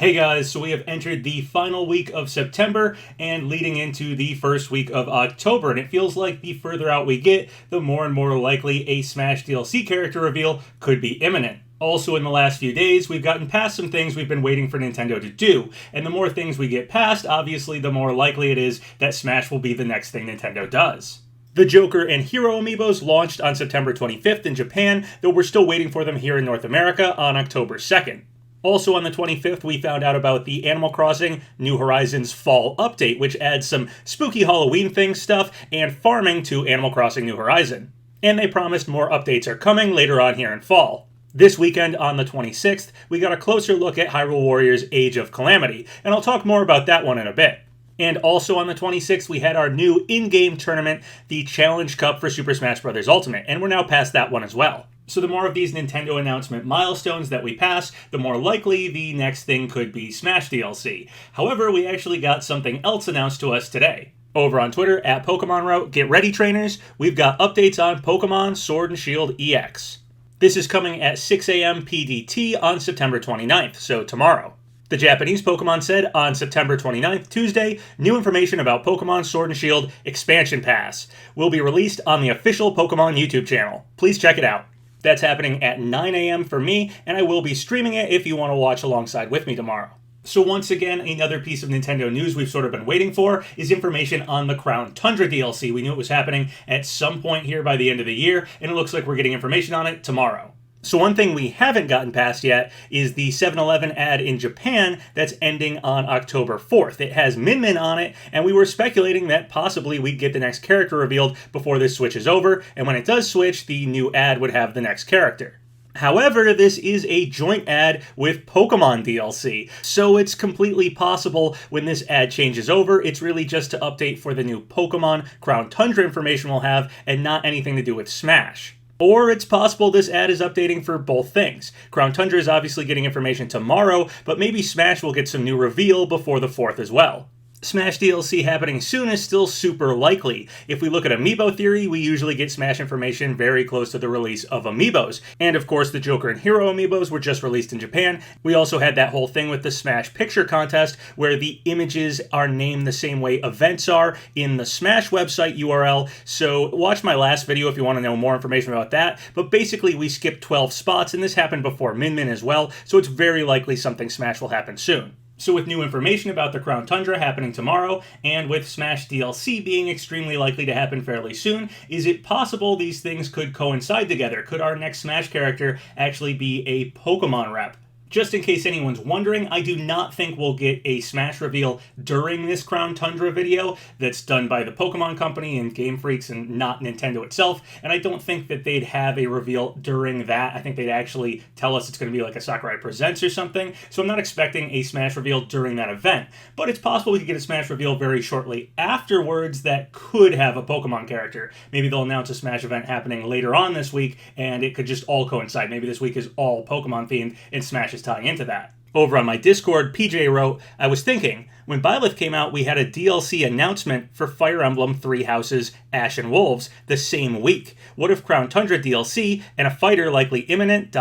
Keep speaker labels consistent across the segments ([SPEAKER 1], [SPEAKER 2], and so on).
[SPEAKER 1] Hey guys, so we have entered the final week of September and leading into the first week of October, and it feels like the further out we get, the more and more likely a Smash DLC character reveal could be imminent. Also, in the last few days, we've gotten past some things we've been waiting for Nintendo to do, and the more things we get past, obviously, the more likely it is that Smash will be the next thing Nintendo does. The Joker and Hero amiibos launched on September 25th in Japan, though we're still waiting for them here in North America on October 2nd. Also on the 25th, we found out about the Animal Crossing New Horizons Fall Update, which adds some spooky Halloween-themed stuff and farming to Animal Crossing New Horizon. And they promised more updates are coming later on here in fall. This weekend, on the 26th, we got a closer look at Hyrule Warriors Age of Calamity, and I'll talk more about that one in a bit. And also on the 26th, we had our new in-game tournament, the Challenge Cup for Super Smash Bros. Ultimate, and we're now past that one as well. So the more of these Nintendo announcement milestones that we pass, the more likely the next thing could be Smash DLC. However, we actually got something else announced to us today. Over on Twitter, at Pokemon wrote, "Get ready, trainers, we've got updates on Pokemon Sword and Shield EX. This is coming at 6 a.m. PDT on September 29th, so tomorrow." The Japanese Pokemon said on September 29th, Tuesday, new information about Pokemon Sword and Shield Expansion Pass will be released on the official Pokemon YouTube channel. Please check it out. That's happening at 9 a.m. for me, and I will be streaming it if you want to watch alongside with me tomorrow. So once again, another piece of Nintendo news we've sort of been waiting for is information on the Crown Tundra DLC. We knew it was happening at some point here by the end of the year, and it looks like we're getting information on it tomorrow. So one thing we haven't gotten past yet is the 7-Eleven ad in Japan that's ending on October 4th. It has Min Min on it, and we were speculating that possibly we'd get the next character revealed before this switches over, and when it does switch, the new ad would have the next character. However, this is a joint ad with Pokemon DLC, so it's completely possible when this ad changes over, it's really just to update for the new Pokemon Crown Tundra information we'll have, and not anything to do with Smash. Or it's possible this ad is updating for both things. Crown Tundra is obviously getting information tomorrow, but maybe Smash will get some new reveal before the 4th as well. Smash DLC happening soon is still super likely. If we look at Amiibo theory, we usually get Smash information very close to the release of Amiibos. And of course, the Joker and Hero Amiibos were just released in Japan. We also had that whole thing with the Smash Picture Contest, where the images are named the same way events are in the Smash website URL. So watch my last video if you want to know more information about that. But basically, we skipped 12 spots, and this happened before Min Min as well, so it's very likely something Smash will happen soon. So with new information about the Crown Tundra happening tomorrow, and with Smash DLC being extremely likely to happen fairly soon, is it possible these things could coincide together? Could our next Smash character actually be a Pokemon rep? Just in case anyone's wondering, I do not think we'll get a Smash reveal during this Crown Tundra video that's done by the Pokemon Company and Game Freaks and not Nintendo itself, and I don't think that they'd have a reveal during that. I think they'd actually tell us it's going to be like a Sakurai Presents or something, so I'm not expecting a Smash reveal during that event. But it's possible we could get a Smash reveal very shortly afterwards that could have a Pokemon character. Maybe they'll announce a Smash event happening later on this week, and it could just all coincide. Maybe this week is all Pokemon themed, and Smash is tying into that. Over on my Discord, PJ wrote, "I was thinking, when Byleth came out, we had a DLC announcement for Fire Emblem Three Houses, Ash and Wolves the same week. What if Crown Tundra DLC and a fighter likely imminent, ...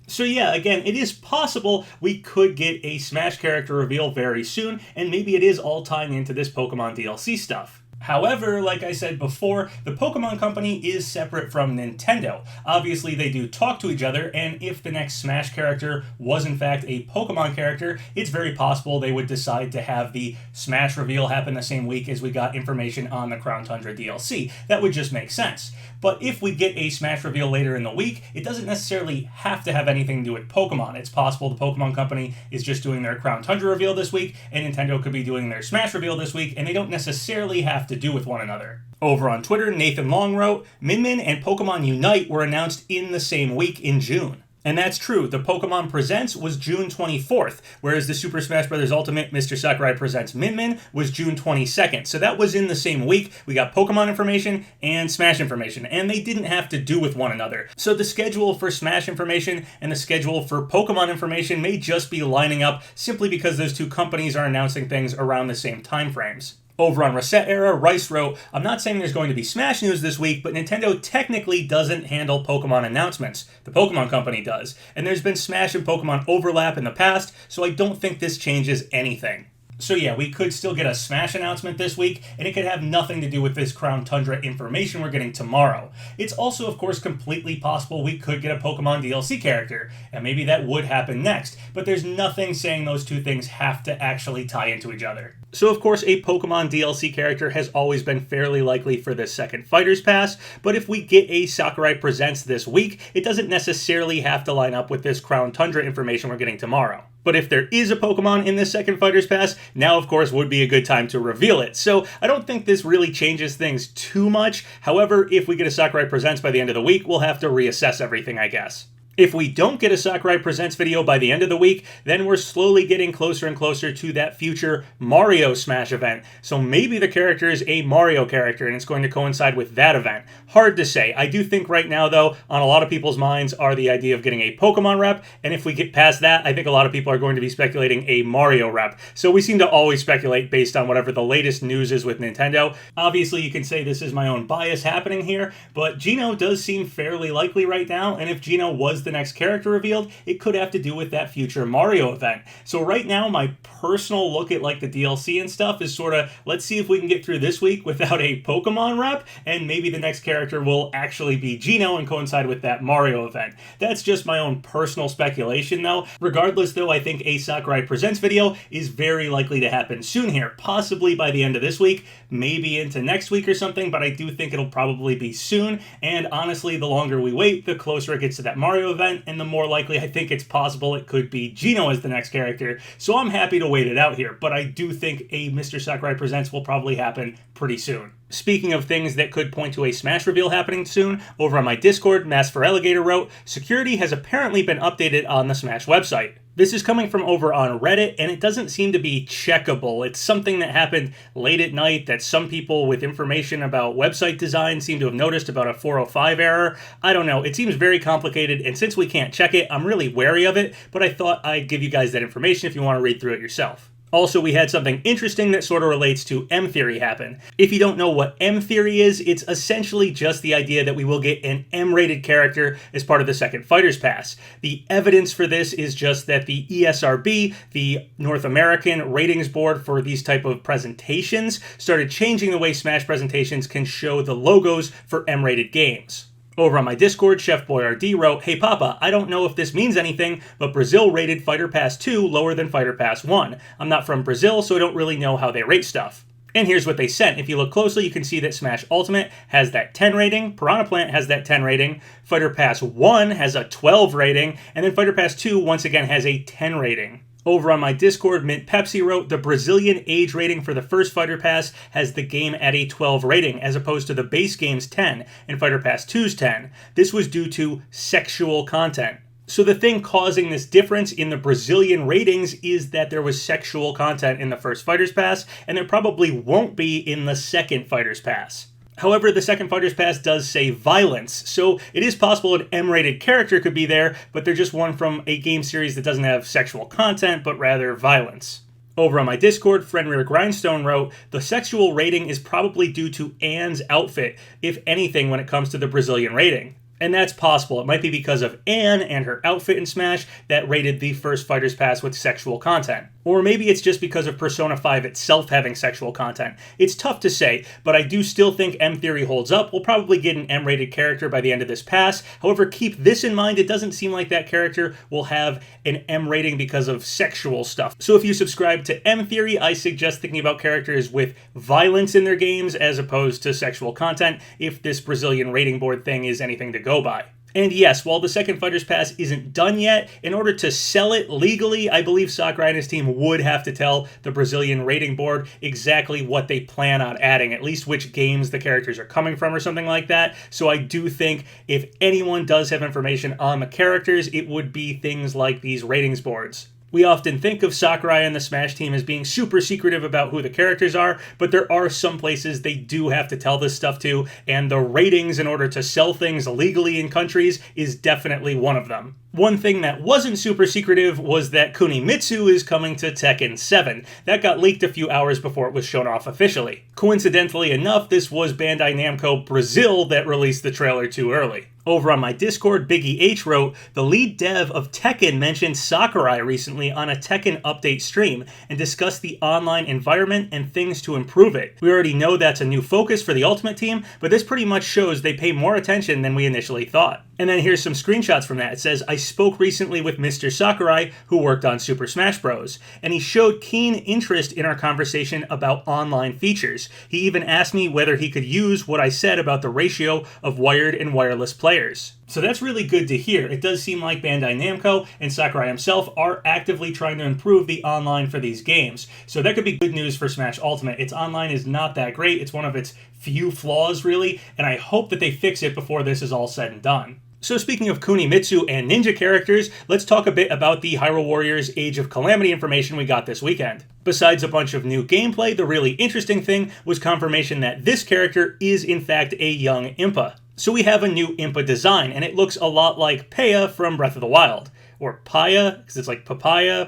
[SPEAKER 1] So yeah, again, it is possible we could get a Smash character reveal very soon, and maybe it is all tying into this Pokemon DLC stuff. However, like I said before, the Pokemon Company is separate from Nintendo. Obviously, they do talk to each other, and if the next Smash character was in fact a Pokemon character, it's very possible they would decide to have the Smash reveal happen the same week as we got information on the Crown Tundra DLC. That would just make sense. But if we get a Smash reveal later in the week, it doesn't necessarily have to have anything to do with Pokemon. It's possible the Pokemon Company is just doing their Crown Tundra reveal this week, and Nintendo could be doing their Smash reveal this week, and they don't necessarily have to do with one another. Over on Twitter, Nathan Long wrote, "Min Min and Pokemon Unite were announced in the same week in June." And that's true. The Pokemon Presents was June 24th, whereas the Super Smash Bros. Ultimate Mr. Sakurai Presents Min Min was June 22nd. So that was in the same week. We got Pokemon information and Smash information, and they didn't have to do with one another. So the schedule for Smash information and the schedule for Pokemon information may just be lining up simply because those two companies are announcing things around the same time frames. Over on Reset Era, Rice wrote, I'm not saying there's going to be Smash news this week, but Nintendo technically doesn't handle Pokemon announcements. The Pokemon Company does. And there's been Smash and Pokemon overlap in the past, so I don't think this changes anything. So yeah, we could still get a Smash announcement this week, and it could have nothing to do with this Crown Tundra information we're getting tomorrow. It's also, of course, completely possible we could get a Pokemon DLC character, and maybe that would happen next, but there's nothing saying those two things have to actually tie into each other. So of course, a Pokemon DLC character has always been fairly likely for this second Fighter's Pass, but if we get a Sakurai Presents this week, it doesn't necessarily have to line up with this Crown Tundra information we're getting tomorrow. But if there is a Pokemon in this second Fighter's Pass, now of course would be a good time to reveal it. So I don't think this really changes things too much. However, if we get a Sakurai Presents by the end of the week, we'll have to reassess everything, I guess. If we don't get a Sakurai Presents video by the end of the week, then we're slowly getting closer and closer to that future Mario Smash event. So maybe the character is a Mario character and it's going to coincide with that event. Hard to say. I do think right now, though, on a lot of people's minds are the idea of getting a Pokemon rep, and if we get past that, I think a lot of people are going to be speculating a Mario rep. So we seem to always speculate based on whatever the latest news is with Nintendo. Obviously, you can say this is my own bias happening here, but Geno does seem fairly likely right now, and if Geno was the next character revealed, it could have to do with that future Mario event. So right now, my personal look at like the DLC and stuff is sort of, let's see if we can get through this week without a Pokemon rep, and maybe the next character will actually be Geno and coincide with that Mario event. That's just my own personal speculation though. Regardless though, I think a Sakurai Presents video is very likely to happen soon here, possibly by the end of this week, maybe into next week or something, but I do think it'll probably be soon, and honestly, the longer we wait, the closer it gets to that Mario event, and the more likely I think it's possible it could be Geno as the next character, so I'm happy to wait it out here, but I do think a Mr. Sakurai Presents will probably happen pretty soon. Speaking of things that could point to a Smash reveal happening soon, over on my Discord, Mass for Alligator wrote, security has apparently been updated on the Smash website. This is coming from over on Reddit, and it doesn't seem to be checkable. It's something that happened late at night that some people with information about website design seem to have noticed about a 405 error. I don't know. It seems very complicated, and since we can't check it, I'm really wary of it, but I thought I'd give you guys that information if you want to read through it yourself. Also, we had something interesting that sort of relates to M-Theory happen. If you don't know what M-Theory is, it's essentially just the idea that we will get an M-rated character as part of the second Fighter's Pass. The evidence for this is just that the ESRB, the North American ratings board for these type of presentations, started changing the way Smash presentations can show the logos for M-rated games. Over on my Discord, Chef Boyardee wrote, Hey Papa, I don't know if this means anything, but Brazil rated Fighter Pass 2 lower than Fighter Pass 1. I'm not from Brazil, so I don't really know how they rate stuff. And here's what they sent. If you look closely, you can see that Smash Ultimate has that 10 rating, Piranha Plant has that 10 rating, Fighter Pass 1 has a 12 rating, and then Fighter Pass 2 once again has a 10 rating. Over on my Discord, Mint Pepsi wrote, the Brazilian age rating for the first Fighter Pass has the game at a 12 rating, as opposed to the base game's 10 and Fighter Pass 2's 10. This was due to sexual content. So the thing causing this difference in the Brazilian ratings is that there was sexual content in the first Fighter's Pass, and there probably won't be in the second Fighter's Pass. However, the second Fighter's Pass does say violence, so it is possible an M-rated character could be there, but they're just one from a game series that doesn't have sexual content, but rather violence. Over on my Discord, Fenrir Grindstone wrote, the sexual rating is probably due to Anne's outfit, if anything, when it comes to the Brazilian rating. And that's possible. It might be because of Anne and her outfit in Smash that rated the first Fighter's Pass with sexual content. Or maybe it's just because of Persona 5 itself having sexual content. It's tough to say, but I do still think M-Theory holds up. We'll probably get an M-rated character by the end of this pass. However, keep this in mind, it doesn't seem like that character will have an M rating because of sexual stuff. So if you subscribe to M-Theory, I suggest thinking about characters with violence in their games as opposed to sexual content, if this Brazilian rating board thing is anything to go by. And yes, while the second Fighter's Pass isn't done yet, in order to sell it legally, I believe Sakurai and his team would have to tell the Brazilian rating board exactly what they plan on adding, at least which games the characters are coming from or something like that. So I do think if anyone does have information on the characters, it would be things like these ratings boards. We often think of Sakurai and the Smash team as being super secretive about who the characters are, but there are some places they do have to tell this stuff to, and the ratings in order to sell things legally in countries is definitely one of them. One thing that wasn't super secretive was that Kunimitsu is coming to Tekken 7. That got leaked a few hours before it was shown off officially. Coincidentally enough, this was Bandai Namco Brazil that released the trailer too early. Over on my Discord, Biggie H wrote, "The lead dev of Tekken mentioned Sakurai recently on a Tekken update stream and discussed the online environment and things to improve it. We already know that's a new focus for the Ultimate Team, but this pretty much shows they pay more attention than we initially thought." And then here's some screenshots from that. It says, "I spoke recently with Mr. Sakurai, who worked on Super Smash Bros., and he showed keen interest in our conversation about online features. He even asked me whether he could use what I said about the ratio of wired and wireless players." So that's really good to hear. It does seem like Bandai Namco and Sakurai himself are actively trying to improve the online for these games. So that could be good news for Smash Ultimate. Its online is not that great. It's one of its few flaws, really, and I hope that they fix it before this is all said and done. So speaking of Kunimitsu and ninja characters, let's talk a bit about the Hyrule Warriors Age of Calamity information we got this weekend. Besides a bunch of new gameplay, the really interesting thing was confirmation that this character is in fact a young Impa. So we have a new Impa design, and it looks a lot like Paya from Breath of the Wild. Or Paya, because it's like papaya,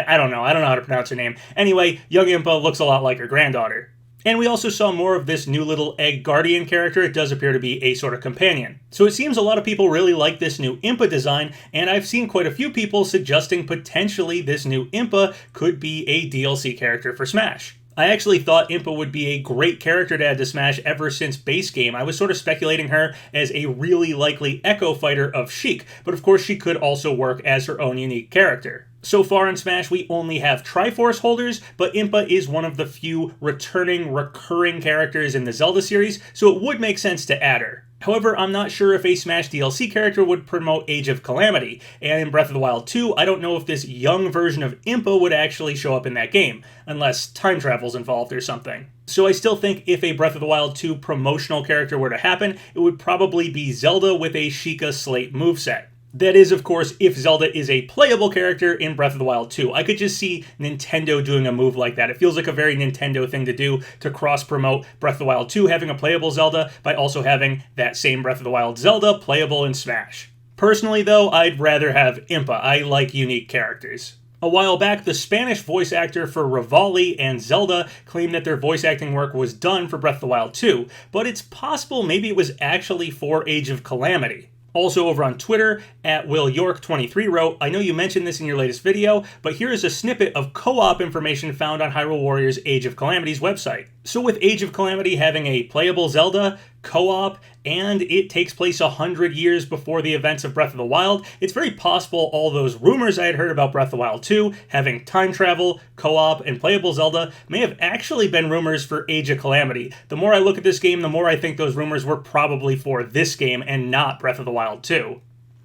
[SPEAKER 1] I don't know how to pronounce her name. Anyway, young Impa looks a lot like her granddaughter. And we also saw more of this new little egg guardian character. It does appear to be a sort of companion. So it seems a lot of people really like this new Impa design, and I've seen quite a few people suggesting potentially this new Impa could be a DLC character for Smash. I actually thought Impa would be a great character to add to Smash ever since base game. I was sort of speculating her as a really likely Echo fighter of Sheik, but of course she could also work as her own unique character. So far in Smash, we only have Triforce holders, but Impa is one of the few recurring characters in the Zelda series, so it would make sense to add her. However, I'm not sure if a Smash DLC character would promote Age of Calamity, and in Breath of the Wild 2, I don't know if this young version of Impa would actually show up in that game, unless time travel's involved or something. So I still think if a Breath of the Wild 2 promotional character were to happen, it would probably be Zelda with a Sheikah Slate moveset. That is, of course, if Zelda is a playable character in Breath of the Wild 2. I could just see Nintendo doing a move like that. It feels like a very Nintendo thing to do to cross-promote Breath of the Wild 2 having a playable Zelda by also having that same Breath of the Wild Zelda playable in Smash. Personally, though, I'd rather have Impa. I like unique characters. A while back, the Spanish voice actor for Rivali and Zelda claimed that their voice acting work was done for Breath of the Wild 2, but it's possible maybe it was actually for Age of Calamity. Also over on Twitter, at WillYork23 wrote, "I know you mentioned this in your latest video, but here is a snippet of co-op information found on Hyrule Warriors Age of Calamity's website. So with Age of Calamity having a playable Zelda, co-op, and it takes place 100 years before the events of Breath of the Wild, it's very possible all those rumors I had heard about Breath of the Wild 2, having time travel, co-op, and playable Zelda, may have actually been rumors for Age of Calamity. The more I look at this game, the more I think those rumors were probably for this game and not Breath of the Wild 2.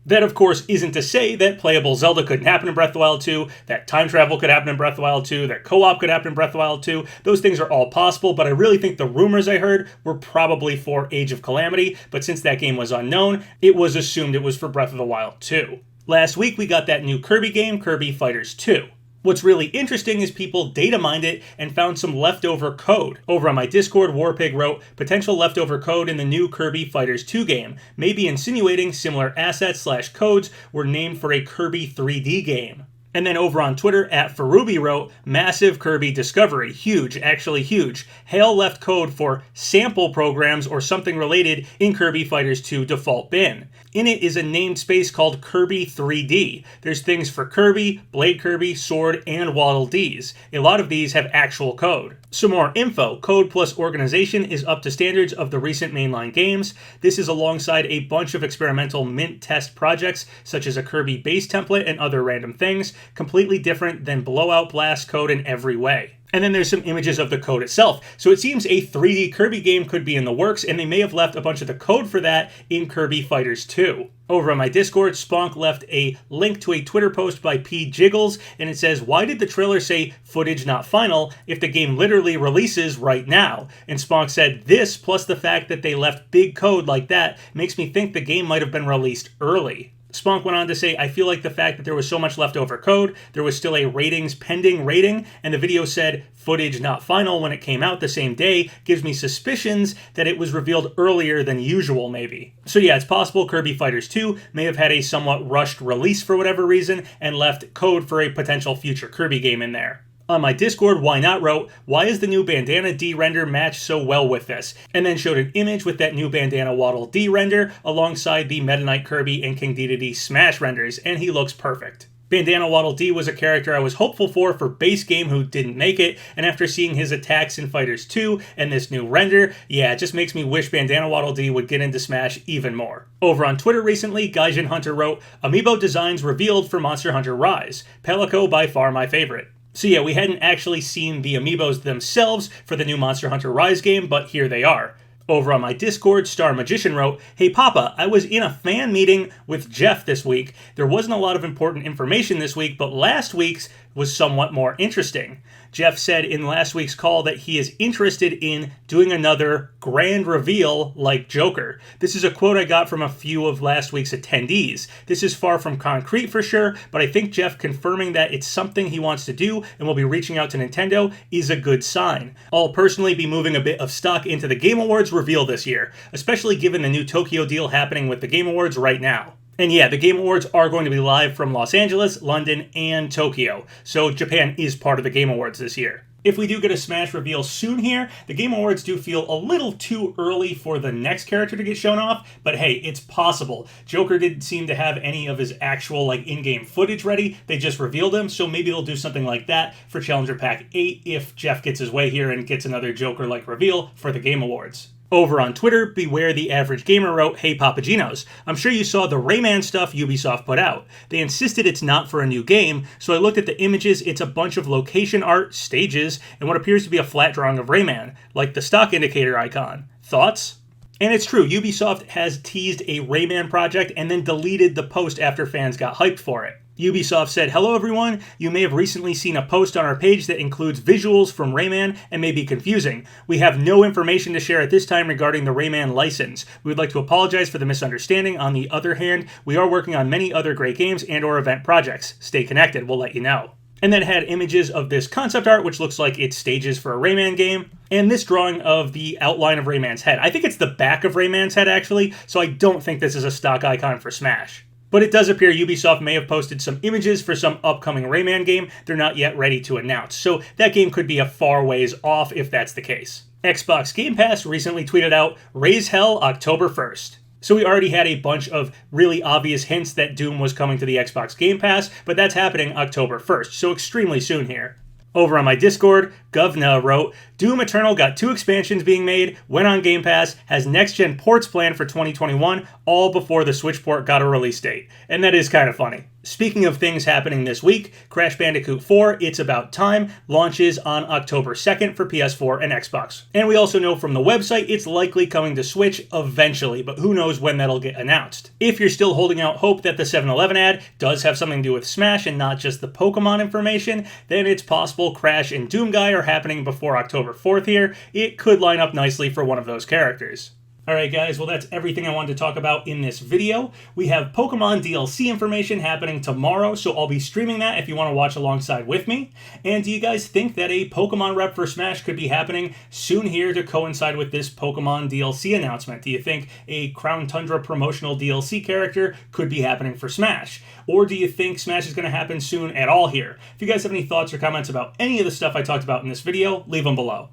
[SPEAKER 1] That, of course, isn't to say that playable Zelda couldn't happen in Breath of the Wild 2, that time travel could happen in Breath of the Wild 2, that co-op could happen in Breath of the Wild 2. Those things are all possible, but I really think the rumors I heard were probably for Age of Calamity, but since that game was unknown, it was assumed it was for Breath of the Wild 2. Last week, we got that new Kirby game, Kirby Fighters 2. What's really interesting is people data mined it and found some leftover code. Over on my Discord, Warpig wrote, "Potential leftover code in the new Kirby Fighters 2 game, maybe insinuating similar assets/codes were named for a Kirby 3D game." And then over on Twitter, at Farubi wrote, "Massive Kirby discovery. Huge, actually huge. Hale left code for sample programs or something related in Kirby Fighters 2 default bin. In it is a named space called Kirby 3D. There's things for Kirby, Blade Kirby, Sword, and Waddle Dees. A lot of these have actual code." Some more info. Code plus organization is up to standards of the recent mainline games. This is alongside a bunch of experimental mint test projects, such as a Kirby base template and other random things, completely different than blowout blast code in every way. And then there's some images of the code itself. So it seems a 3D Kirby game could be in the works, and they may have left a bunch of the code for that in Kirby Fighters 2. Over on my Discord, Sponk left a link to a Twitter post by P. Jiggles, and it says, "Why did the trailer say footage not final if the game literally releases right now?" And Sponk said, "This, plus the fact that they left big code like that, makes me think the game might have been released early." Spunk went on to say, I feel like the fact that there was so much leftover code, there was still a ratings pending rating, and the video said footage not final when it came out the same day, gives me suspicions that it was revealed earlier than usual, maybe. So yeah, it's possible Kirby Fighters 2 may have had a somewhat rushed release for whatever reason, and left code for a potential future Kirby game in there. On my Discord, Why Not wrote, why is the new Bandana D render match so well with this? And then showed an image with that new Bandana Waddle D render alongside the Meta Knight Kirby and King Dedede Smash renders, and he looks perfect. Bandana Waddle Dee was a character I was hopeful for base game who didn't make it, and after seeing his attacks in Fighters 2 and this new render, yeah, it just makes me wish Bandana Waddle Dee would get into Smash even more. Over on Twitter recently, Gaijin Hunter wrote, Amiibo designs revealed for Monster Hunter Rise. Pelico by far my favorite. So yeah, we hadn't actually seen the Amiibos themselves for the new Monster Hunter Rise game, but here they are. Over on my Discord, Star Magician wrote, Hey Papa, I was in a fan meeting with Jeff this week. There wasn't a lot of important information this week, but last week's was somewhat more interesting. Jeff said in last week's call that he is interested in doing another grand reveal like Joker. This is a quote I got from a few of last week's attendees. This is far from concrete for sure, but I think Jeff confirming that it's something he wants to do and will be reaching out to Nintendo is a good sign. I'll personally be moving a bit of stock into the Game Awards reveal this year, especially given the new Tokyo deal happening with the Game Awards right now. And yeah, the Game Awards are going to be live from Los Angeles, London, and Tokyo, so Japan is part of the Game Awards this year. If we do get a Smash reveal soon here, the Game Awards do feel a little too early for the next character to get shown off, but hey, it's possible. Joker didn't seem to have any of his actual in-game footage ready, they just revealed him, so maybe they'll do something like that for Challenger Pack 8 if Jeff gets his way here and gets another Joker-like reveal for the Game Awards. Over on Twitter, Beware the Average Gamer wrote, Hey PapaGenos, I'm sure you saw the Rayman stuff Ubisoft put out. They insisted it's not for a new game, so I looked at the images, it's a bunch of location art, stages, and what appears to be a flat drawing of Rayman, like the stock indicator icon. Thoughts? And it's true, Ubisoft has teased a Rayman project and then deleted the post after fans got hyped for it. Ubisoft said, Hello everyone, you may have recently seen a post on our page that includes visuals from Rayman and may be confusing. We have no information to share at this time regarding the Rayman license. We would like to apologize for the misunderstanding. On the other hand, we are working on many other great games and or event projects. Stay connected, we'll let you know. And then had images of this concept art, which looks like it's stages for a Rayman game, and this drawing of the outline of Rayman's head. I think it's the back of Rayman's head, actually, so I don't think this is a stock icon for Smash. But it does appear Ubisoft may have posted some images for some upcoming Rayman game they're not yet ready to announce, so that game could be a far ways off if that's the case. Xbox Game Pass recently tweeted out, Raise Hell October 1st. So we already had a bunch of really obvious hints that Doom was coming to the Xbox Game Pass, but that's happening October 1st, so extremely soon here. Over on my Discord, Govna wrote, Doom Eternal got 2 expansions being made, went on Game Pass, has next-gen ports planned for 2021, all before the Switch port got a release date. And that is kind of funny. Speaking of things happening this week, Crash Bandicoot 4, It's About Time, launches on October 2nd for PS4 and Xbox. And we also know from the website it's likely coming to Switch eventually, but who knows when that'll get announced. If you're still holding out hope that the 7-Eleven ad does have something to do with Smash and not just the Pokemon information, then it's possible Crash and Doom Guy are happening before October 4th here. It could line up nicely for one of those characters. Alright guys, well that's everything I wanted to talk about in this video. We have Pokemon DLC information happening tomorrow, so I'll be streaming that if you want to watch alongside with me. And do you guys think that a Pokemon rep for Smash could be happening soon here to coincide with this Pokemon DLC announcement? Do you think a Crown Tundra promotional DLC character could be happening for Smash? Or do you think Smash is going to happen soon at all here? If you guys have any thoughts or comments about any of the stuff I talked about in this video, leave them below.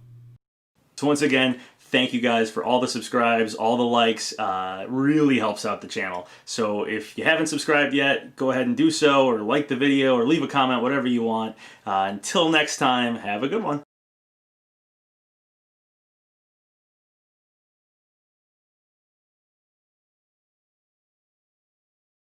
[SPEAKER 1] So once again, thank you guys for all the subscribes, all the likes. It really helps out the channel. So if you haven't subscribed yet, go ahead and do so, or like the video, or leave a comment, whatever you want. Until next time, have a good one.